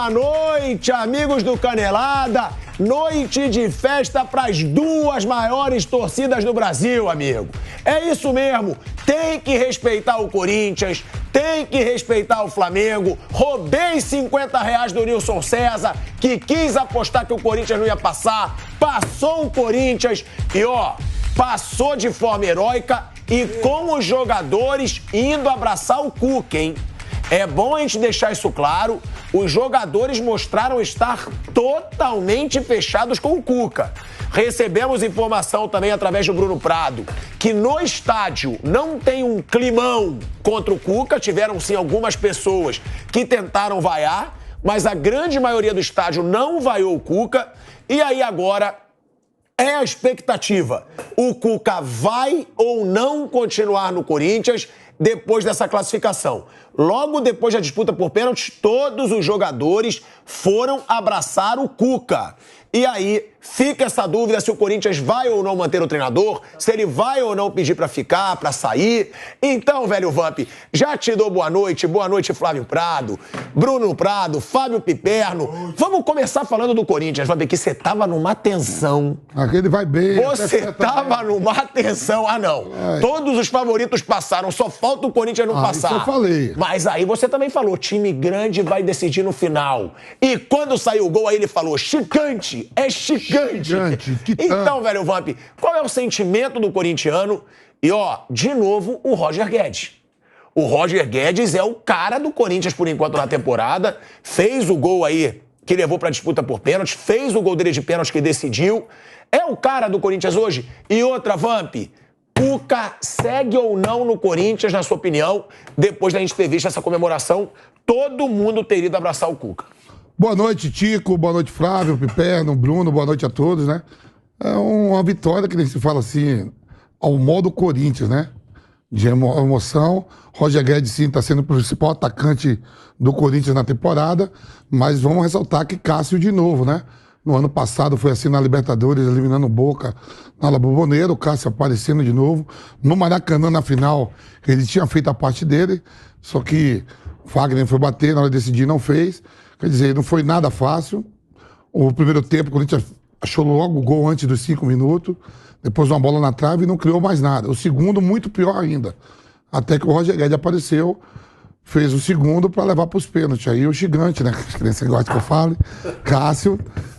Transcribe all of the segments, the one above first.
Boa noite, amigos do Canelada. Noite de festa para as duas maiores torcidas do Brasil, amigo. É isso mesmo. Tem que respeitar o Corinthians, tem que respeitar o Flamengo. Roubei R$50 do Nilson César, que quis apostar que o Corinthians não ia passar. Passou o Corinthians e, passou de forma heróica e com os jogadores indo abraçar o Cuca, hein? É bom a gente deixar isso claro. Os jogadores mostraram estar totalmente fechados com o Cuca. Recebemos informação também através do Bruno Prado que no estádio não tem um climão contra o Cuca. Tiveram sim algumas pessoas que tentaram vaiar, mas a grande maioria do estádio não vaiou o Cuca. E aí agora é a expectativa. O Cuca vai ou não continuar no Corinthians depois dessa classificação? Logo depois da disputa por pênaltis, todos os jogadores foram abraçar o Cuca. E aí fica essa dúvida se o Corinthians vai ou não manter o treinador, se ele vai ou não pedir pra ficar, pra sair. Então, velho Vamp, já te dou boa noite Flávio Prado, Bruno Prado, Fábio Piperno. Vamos começar falando do Corinthians, Vamp, que você tava numa tensão. Aquele vai bem. Você tava numa tensão. Ah, não. Todos os favoritos passaram, só falta o Corinthians não passar. Isso eu falei. Mas aí você também falou, time grande vai decidir no final. E quando saiu o gol, aí ele falou, chicante, é chicante. Então, velho Vamp, qual é o sentimento do corintiano? E, de novo, o Roger Guedes. O Roger Guedes é o cara do Corinthians, por enquanto, na temporada. Fez o gol aí que levou pra disputa por pênalti. Fez o gol dele de pênalti que decidiu. É o cara do Corinthians hoje. E outra, Vamp, Cuca segue ou não no Corinthians, na sua opinião, depois da gente ter visto essa comemoração? Todo mundo teria ido abraçar o Cuca. Boa noite, Tico. Boa noite, Flávio, Piperno, Bruno. Boa noite a todos, né? É uma vitória que nem se fala assim, ao modo Corinthians, né? De emoção. Roger Guedes, sim, está sendo o principal atacante do Corinthians na temporada, mas vamos ressaltar que Cássio de novo, né? No ano passado foi assim na Libertadores, eliminando o Boca na La Bombonera, o Cássio aparecendo de novo. No Maracanã, na final, ele tinha feito a parte dele, só que Fagner foi bater, na hora de decidir não fez. Quer dizer, não foi nada fácil. O primeiro tempo, o Corinthians achou logo o gol antes dos 5 minutos, depois uma bola na trave e não criou mais nada. O segundo, muito pior ainda. Até que o Roger Guedes apareceu, fez o segundo para levar para os pênaltis. Aí o gigante, né? As crianças gostam que eu fale, Cássio,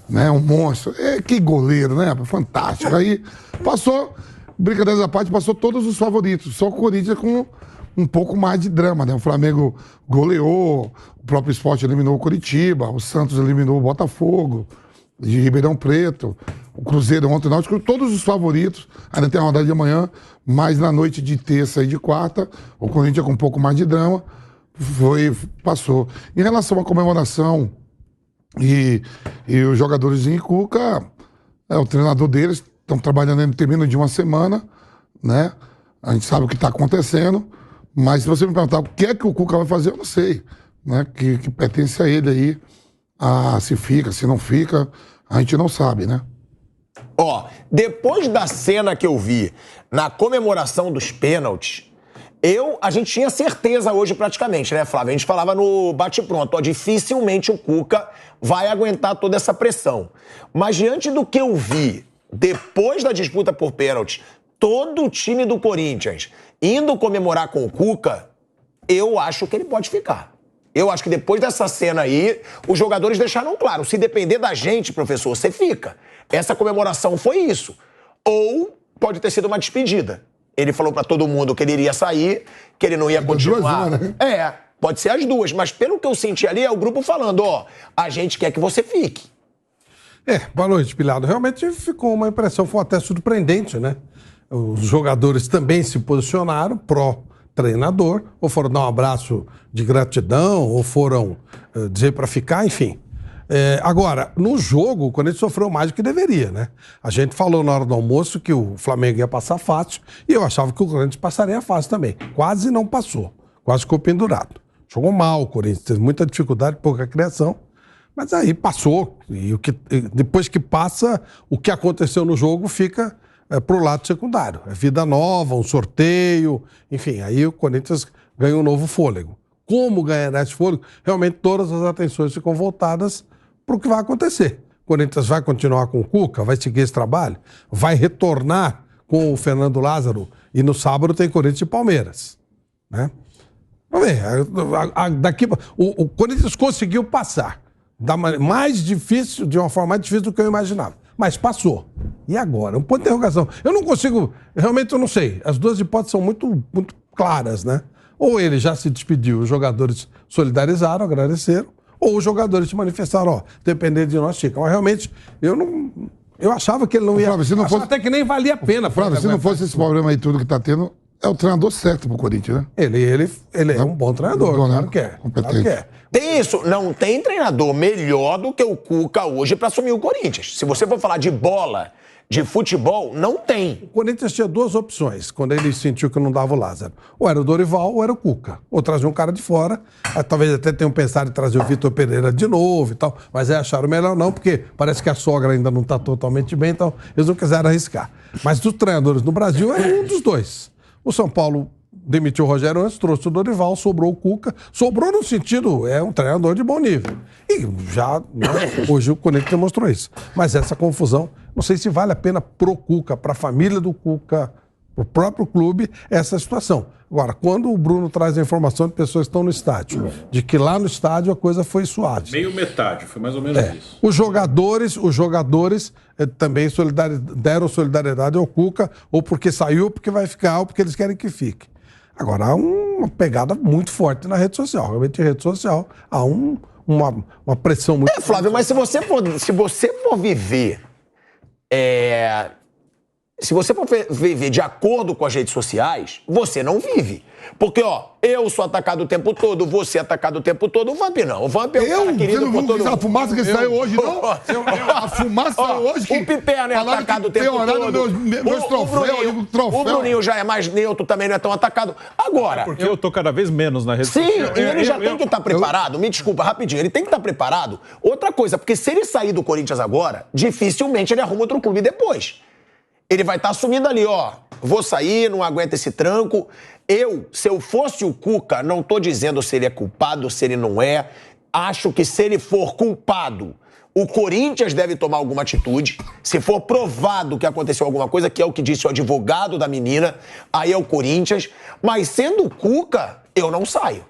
né? Um monstro. Que goleiro, né? Fantástico. Aí passou, brincadeiras à parte, passou todos os favoritos. Só o Corinthians com um pouco mais de drama, né? O Flamengo goleou, o próprio Sport eliminou o Coritiba, o Santos eliminou o Botafogo, de Ribeirão Preto, o Cruzeiro ontem, todos os favoritos. Ainda tem a rodada de amanhã, mas na noite de terça e de quarta, o Corinthians com um pouco mais de drama, passou. Em relação à comemoração e os jogadores em Cuca, o treinador deles, estão trabalhando ainda, termina de uma semana, né? A gente sabe o que está acontecendo, mas se você me perguntar o que é que o Cuca vai fazer, eu não sei, né? Que pertence a ele aí, se fica, se não fica, a gente não sabe, né? Depois da cena que eu vi na comemoração dos pênaltis, a gente tinha certeza hoje praticamente, né, Flávio? A gente falava no bate-pronto, dificilmente o Cuca vai aguentar toda essa pressão. Mas diante do que eu vi, depois da disputa por pênaltis, todo o time do Corinthians indo comemorar com o Cuca, eu acho que ele pode ficar. Eu acho que depois dessa cena aí, os jogadores deixaram claro, se depender da gente, professor, você fica. Essa comemoração foi isso. Ou pode ter sido uma despedida. Ele falou pra todo mundo que ele iria sair, que ele não ia continuar. Né? Pode ser as duas, mas pelo que eu senti ali, é o grupo falando, a gente quer que você fique. Boa noite, Pilhado. Realmente ficou uma impressão, foi até surpreendente, né? Os jogadores também se posicionaram pró-treinador, ou foram dar um abraço de gratidão, ou foram dizer para ficar, enfim. Agora, no jogo, o Corinthians sofreu mais do que deveria, né? A gente falou na hora do almoço que o Flamengo ia passar fácil, e eu achava que o Corinthians passaria fácil também. Quase não passou, quase ficou pendurado. Jogou mal o Corinthians, teve muita dificuldade, pouca criação, mas aí passou. E depois que passa, o que aconteceu no jogo fica pro lado secundário. É vida nova, um sorteio, enfim, aí o Corinthians ganha um novo fôlego. como ganhar esse fôlego, realmente todas as atenções ficam voltadas para o que vai acontecer. O Corinthians vai continuar com o Cuca, vai seguir esse trabalho, vai retornar com o Fernando Lázaro e no sábado tem Corinthians e Palmeiras, né? Vamos ver, o Corinthians conseguiu passar mais difícil, de uma forma mais difícil do que eu imaginava, mas passou. E agora? Um ponto de interrogação. Eu não consigo, realmente eu não sei, as duas hipóteses são muito, muito claras, né? Ou ele já se despediu, os jogadores solidarizaram, agradeceram, ou os jogadores se manifestaram, ó, dependendo de nós, fica. Mas realmente, eu achava que ele não ia... Flávio, se não fosse... até que nem valia a pena. Flávio, se não fosse esse problema aí tudo que tá tendo, é o treinador certo pro Corinthians, né? Ele é um bom treinador, Bom, né? claro que é. Claro que é. Tem isso, não tem treinador melhor do que o Cuca hoje para assumir o Corinthians. Se você for falar de bola, de futebol, não tem. O Corinthians tinha duas opções quando ele sentiu que não dava o Lázaro. Ou era o Dorival ou era o Cuca. Ou trazer um cara de fora. Talvez até tenham pensado em trazer o Vitor Pereira de novo e tal. Mas aí acharam melhor não, porque parece que a sogra ainda não está totalmente bem, então eles não quiseram arriscar. Mas dos treinadores no Brasil é um dos dois. O São Paulo demitiu o Rogério antes, trouxe o Dorival, sobrou o Cuca. Sobrou no sentido, é um treinador de bom nível. E já, né, hoje o Corinthians demonstrou isso. Mas essa confusão, não sei se vale a pena pro Cuca, pra família do Cuca, pro próprio clube, essa situação. Agora, quando o Bruno traz a informação de pessoas que estão no estádio, de que lá no estádio a coisa foi suave. Meio metade, foi mais ou menos isso. Os jogadores também deram solidariedade ao Cuca, ou porque saiu, ou porque vai ficar, ou porque eles querem que fique. Agora, há uma pegada muito forte na rede social. Realmente, na rede social, há uma pressão muito... Flávio, mas se você for viver... Se você for viver de acordo com as redes sociais, você não vive. Porque, ó, eu sou atacado o tempo todo, você é atacado o tempo todo, o Vamp não. O Vamp é um cara querido por todo mundo. A fumaça que saiu hoje, não? A fumaça saiu hoje. O Piperno é atacado o tempo todo. O Bruninho já é mais neutro, também não é tão atacado. Agora... Porque eu tô cada vez menos na rede social. Sim, e ele já tem que estar preparado. Me desculpa, rapidinho. Ele tem que estar preparado. Outra coisa, porque se ele sair do Corinthians agora, dificilmente ele arruma outro clube depois. Ele vai estar assumindo ali, ó, vou sair, não aguento esse tranco. Se eu fosse o Cuca, não tô dizendo se ele é culpado, se ele não é. Acho que se ele for culpado, o Corinthians deve tomar alguma atitude. Se for provado que aconteceu alguma coisa, que é o que disse o advogado da menina, aí é o Corinthians. Mas sendo o Cuca, eu não saio.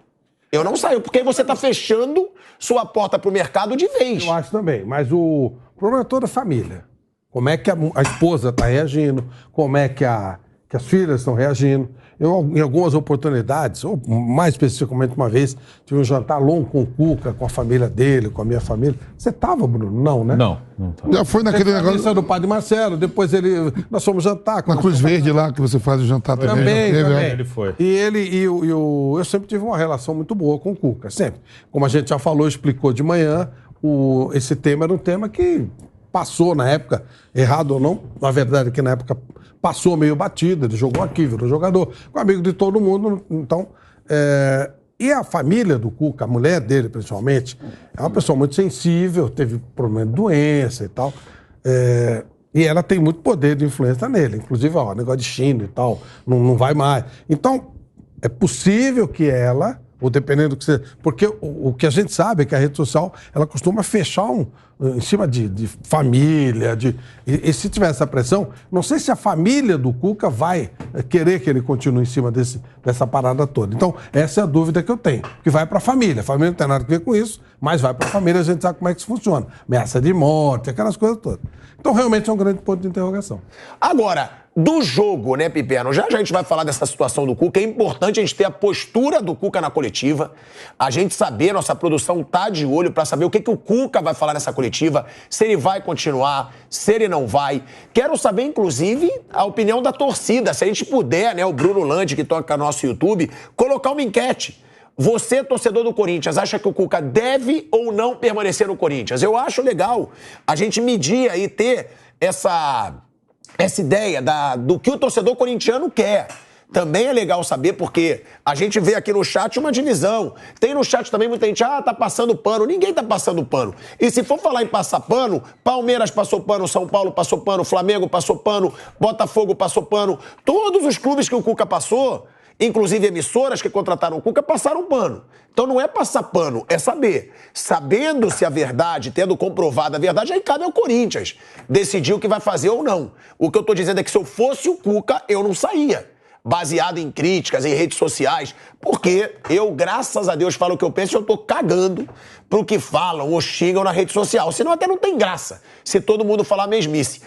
Eu não saio, porque aí você tá fechando sua porta pro mercado de vez. Eu acho também, mas o problema é toda a família. Como é que a esposa está reagindo, como é que as filhas estão reagindo. Eu, em algumas oportunidades, ou mais especificamente uma vez, tive um jantar longo com o Cuca, com a família dele, com a minha família. Você estava, Bruno? Não, né? Não estava. Já foi naquele negócio... Isso é do Padre Marcelo, depois nós fomos jantar. Na Cruz Verde lá, que você faz o jantar também. Também. Ele foi. E eu sempre tive uma relação muito boa com o Cuca, sempre. Como a gente já falou, explicou de manhã, esse tema era um tema que... passou na época, errado ou não, na verdade que na época passou meio batido, ele jogou aqui, virou jogador, com amigo de todo mundo, então... E a família do Cuca, a mulher dele principalmente, é uma pessoa muito sensível, teve problema de doença e tal, e ela tem muito poder de influência nele, inclusive, ó, negócio de China e tal, não vai mais. Então, é possível que ela... ou dependendo do que você... Porque o que a gente sabe é que a rede social, ela costuma fechar em cima de família, e se tiver essa pressão, não sei se a família do Cuca vai querer que ele continue em cima dessa parada toda. Então, essa é a dúvida que eu tenho. Que vai para a família não tem nada a ver com isso, mas vai para a família, a gente sabe como é que isso funciona. Ameaça de morte, aquelas coisas todas. Então, realmente é um grande ponto de interrogação. Agora, do jogo, né, Piperno? Já a gente vai falar dessa situação do Cuca. É importante a gente ter a postura do Cuca na coletiva. A gente saber, nossa produção tá de olho para saber o que o Cuca vai falar nessa coletiva, se ele vai continuar, se ele não vai. Quero saber, inclusive, a opinião da torcida. Se a gente puder, né, o Bruno Landi, que toca nosso YouTube, colocar uma enquete. Você, torcedor do Corinthians, acha que o Cuca deve ou não permanecer no Corinthians? Eu acho legal a gente medir aí, ter essa ideia do que o torcedor corintiano quer. Também é legal saber, porque a gente vê aqui no chat uma divisão. Tem no chat também muita gente, tá passando pano. Ninguém tá passando pano. E se for falar em passar pano, Palmeiras passou pano, São Paulo passou pano, Flamengo passou pano, Botafogo passou pano. Todos os clubes que o Cuca passou, Inclusive, emissoras que contrataram o Cuca passaram pano. Então não é passar pano, é saber. Sabendo se a verdade, tendo comprovado a verdade, aí cabe ao Corinthians decidir o que vai fazer ou não. O que eu tô dizendo é que se eu fosse o Cuca, eu não saía. Baseado em críticas, em redes sociais, porque eu, graças a Deus, falo o que eu penso e eu tô cagando pro que falam ou xingam na rede social. Senão até não tem graça, se todo mundo falar mesmice.